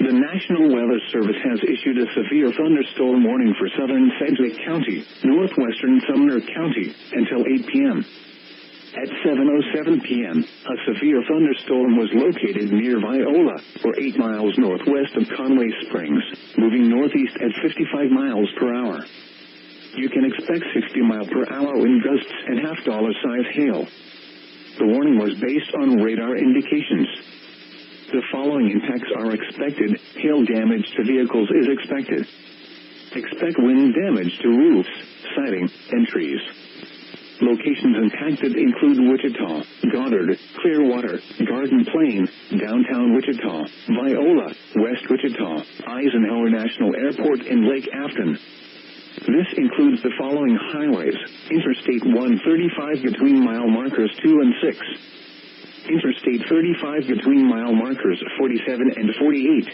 The National Weather Service has issued a severe thunderstorm warning for southern Sedgwick County, northwestern Sumner County, until 8 p.m. At 7:07 p.m., a severe thunderstorm was located near Viola, or 8 miles northwest of Conway Springs, moving northeast at 55 miles per hour. You can expect 60-mile-per-hour wind gusts and half-dollar-size hail. The warning was based on radar indications. The following impacts are expected. Hail damage to vehicles is expected. Expect wind damage to roofs, siding, and trees. Locations impacted include Wichita, Goddard, Clearwater, Garden Plain, downtown Wichita, Viola, West Wichita, Eisenhower National Airport, and Lake Afton. This includes the following highways: Interstate 135 between mile markers 2 and 6. Interstate 35 between mile markers 47 and 48.